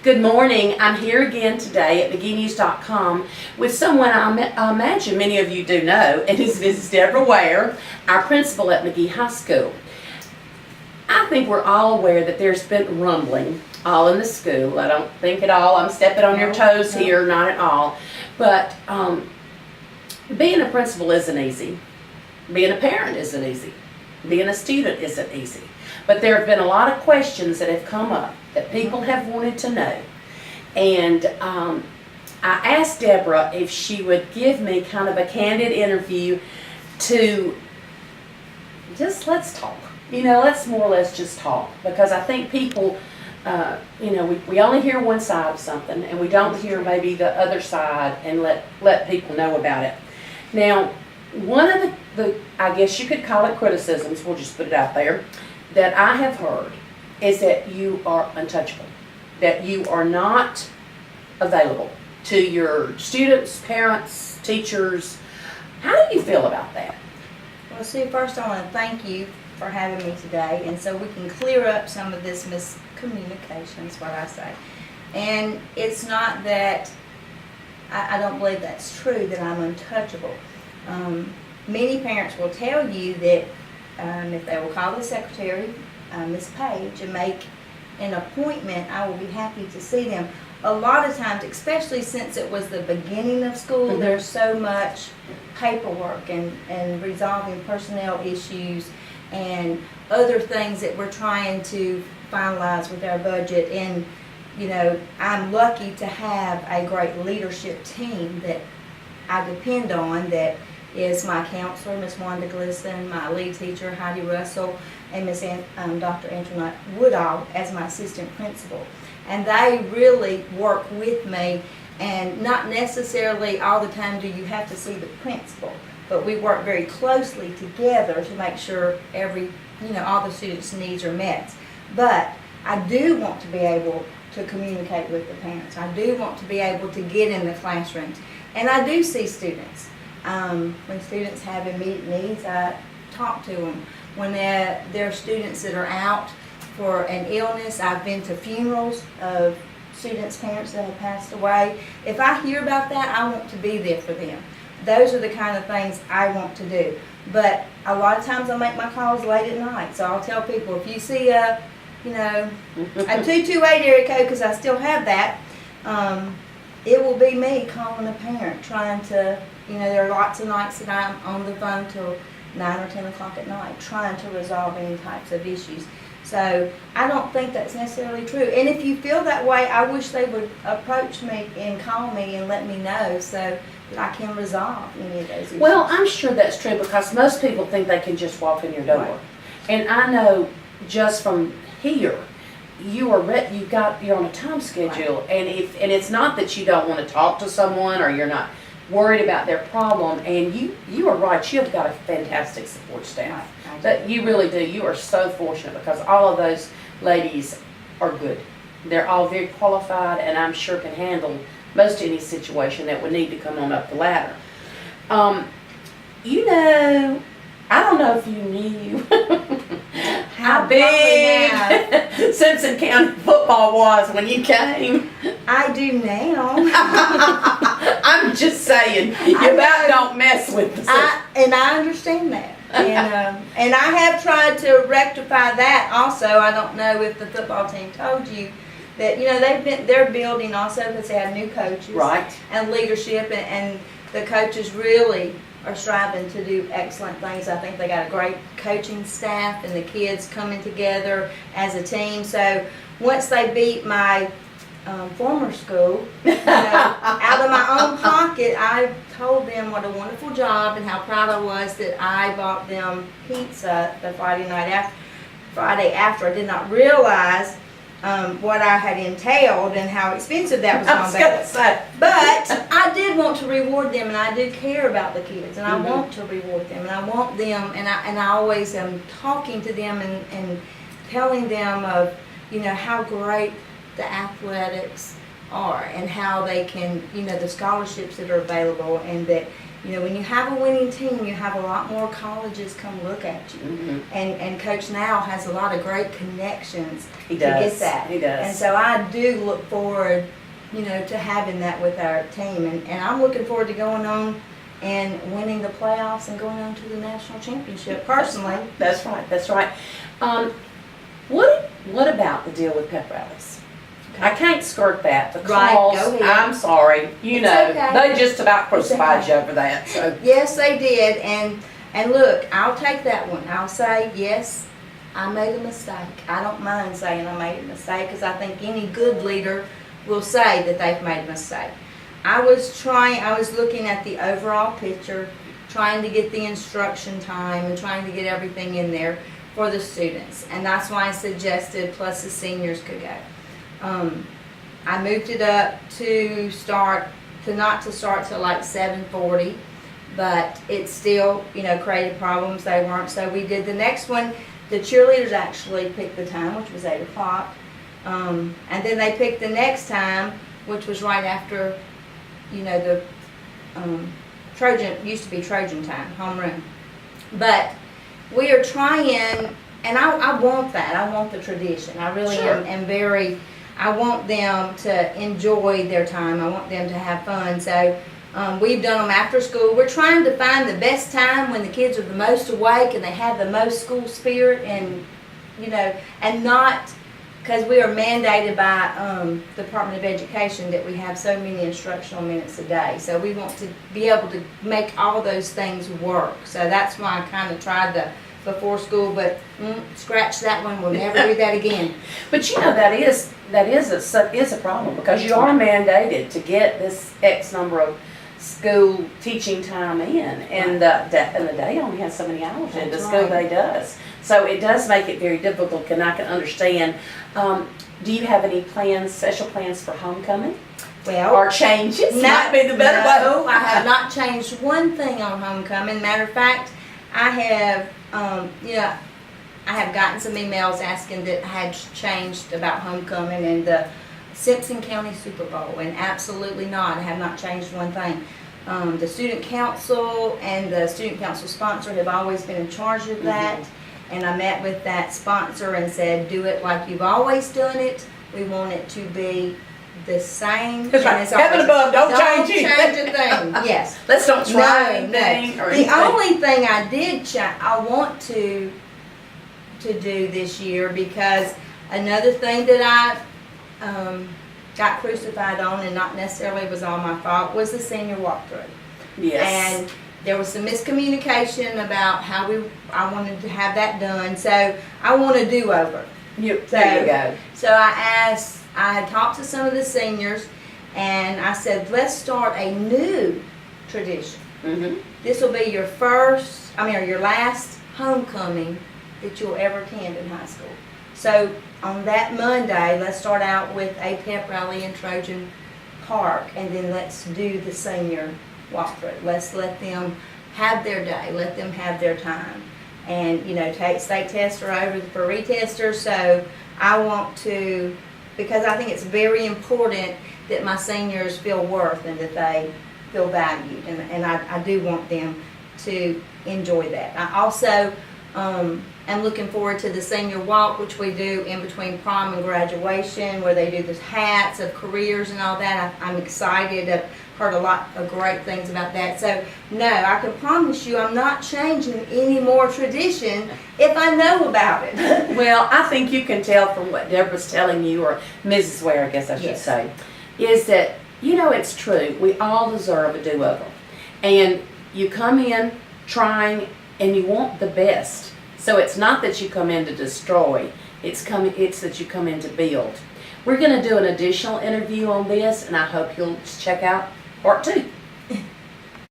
Good morning. I'm here again today at MageeNews.com with someone I imagine many of you do know, and this is Deborah Ware, our principal at Magee High School. I think we're all aware that there's been rumbling all in the school. I don't think at all I'm stepping on your toes here, not at all. But being a principal isn't easy. Being a parent isn't easy. Being a student isn't easy. But there have been a lot of questions that have come up that people have wanted to know. And I asked Deborah if she would give me kind of a candid interview to just let's talk. Let's more or less just talk. Because I think people, we only hear one side of something and we don't hear maybe the other side and let people know about it. Now, one of the I guess you could call it criticisms, we'll just put it out there, that I have heard is that you are untouchable, that you are not available to your students, parents, teachers. How do you feel about that? Well, Sue, first I want to thank you for having me today, and so we can clear up some of this miscommunication is what I say. And it's not that I don't believe that's true, that I'm untouchable. Many parents will tell you that if they will call the secretary, Miss Page, and make an appointment, I will be happy to see them. A lot of times, especially since it was the beginning of school, there's so much paperwork and resolving personnel issues and other things that we're trying to finalize with our budget. And I'm lucky to have a great leadership team that I depend on, that is my counselor, Miss Wanda Glisson, my lead teacher, Heidi Russell, and Miss Dr. Antoinette Woodall as my assistant principal. And they really work with me, and not necessarily all the time do you have to see the principal, but we work very closely together to make sure all the students' needs are met. But I do want to be able to communicate with the parents. I do want to be able to get in the classrooms. And I do see students. When students have immediate needs, I talk to them. When there are students that are out for an illness, I've been to funerals of students' parents that have passed away. If I hear about that, I want to be there for them. Those are the kind of things I want to do. But a lot of times I make my calls late at night. So I'll tell people, if you see a 228 area code, because I still have that, it will be me calling a parent, trying to, there are lots of nights that I'm on the phone till 9 or 10 o'clock at night, trying to resolve any types of issues. So I don't think that's necessarily true. And if you feel that way, I wish they would approach me and call me and let me know so that I can resolve any of those issues. Well, I'm sure that's true, because most people think they can just walk in your door. Right. And I know just from here, you're on a time schedule, right. and it's not that you don't want to talk to someone or you're not worried about their problem, and you are right, you've got a fantastic support staff. Right. But you really do. You are so fortunate, because all of those ladies are good. They're all very qualified, and I'm sure can handle most any situation that would need to come on up the ladder. I don't know if you knew how big Simpson County football was when you came. I do now. I'm just saying, you about don't mess with the and I understand that. And I have tried to rectify that also. I don't know if the football team told you that, they're building also, because they have new coaches. Right. And leadership, and the coaches really are striving to do excellent things. I think they got a great coaching staff, and the kids coming together as a team. So once they beat my former school, out of my own pocket, I told them what a wonderful job and how proud I was that I bought them pizza the Friday after. I did not realize what I had entailed and how expensive that was going to be. But I did want to reward them, and I do care about the kids, and I want to reward them, and I want them, and I always am talking to them and telling them of how great the athletics are, and how they can, the scholarships that are available, and that You know, when you have a winning team, you have a lot more colleges come look at you. Mhm. And Coach Now has a lot of great connections He to does. get that. He does. And so I do look forward, you know, to having that with our team. And I'm looking forward to going on and winning the playoffs and going on to the national championship personally. That's right. That's right. What about the deal with pep rallies? I can't skirt that because Right, go ahead. I'm sorry, you It's know, okay. they just about crucified It's you okay. over that. So Yes, they did. And look, I'll take that one. I'll say, yes, I made a mistake. I don't mind saying I made a mistake because I think any good leader will say that they've made a mistake. I was looking at the overall picture, trying to get the instruction time and trying to get everything in there for the students. And that's why I suggested plus the seniors could go. I moved it up to not to start till like 7:40, but it still, you know, created problems. They weren't, so we did the next one. The cheerleaders actually picked the time, which was 8 o'clock. And then they picked the next time, which was right after, you know, the Trojan, used to be Trojan time, homeroom. But we are trying, and I want that. I want the tradition. I really Sure. am very, I want them to enjoy their time. I want them to have fun. So we've done them after school. We're trying to find the best time when the kids are the most awake and they have the most school spirit, and, you know, and not because we are mandated by the Department of Education that we have so many instructional minutes a day. So we want to be able to make all those things work. So that's why I kind of tried the before school, but scratch that one. We'll never do that again. but you know, that is a problem because you are mandated to get this X number of school teaching time in, and the day only has so many hours in the That's school right. day does. So it does make it very difficult, and I can understand. Do you have any plans, special plans for homecoming? Well, Or changes? Might be the better way. no, I have not changed one thing on homecoming. Matter of fact, I have, I have gotten some emails asking that had changed about homecoming and the Simpson County Super Bowl, and absolutely not. I have not changed one thing. The student council and the student council sponsor have always been in charge of that. And I met with that sponsor and said, do it like you've always done it. We want it to be the same. It's like heaven above, don't change it. Don't change a thing, yes. Let's don't try No, anything or The anything. only thing I did I want to do this year, because another thing that I got crucified on, and not necessarily was all my fault, was the senior walkthrough. Yes. And there was some miscommunication about how I wanted to have that done, so I want a do-over. There you go. So I had talked to some of the seniors, and I said, let's start a new tradition. Mm-hmm. This will be your your last homecoming that you'll ever attend in high school. So on that Monday, let's start out with a pep rally in Trojan Park, and then let's do the senior walkthrough. Let's let them have their day, let them have their time. And, you know, state tests are over for retesters, so I want to, because I think it's very important that my seniors feel worth and that they feel valued, and I do want them to enjoy that. I also am looking forward to the senior walk, which we do in between prom and graduation, where they do the hats of careers and all that. I'm excited. I've heard a lot of great things about that. So, no, I can promise you I'm not changing any more tradition if I know about it. Well, I think you can tell from what Deborah's telling you, or Mrs. Ware, I guess I should Yes. say, is that, you know, it's true. We all deserve a do-over. And you come in trying, and you want the best. So it's not that you come in to destroy, it's that you come in to build. We're going to do an additional interview on this, and I hope you'll check out part 2.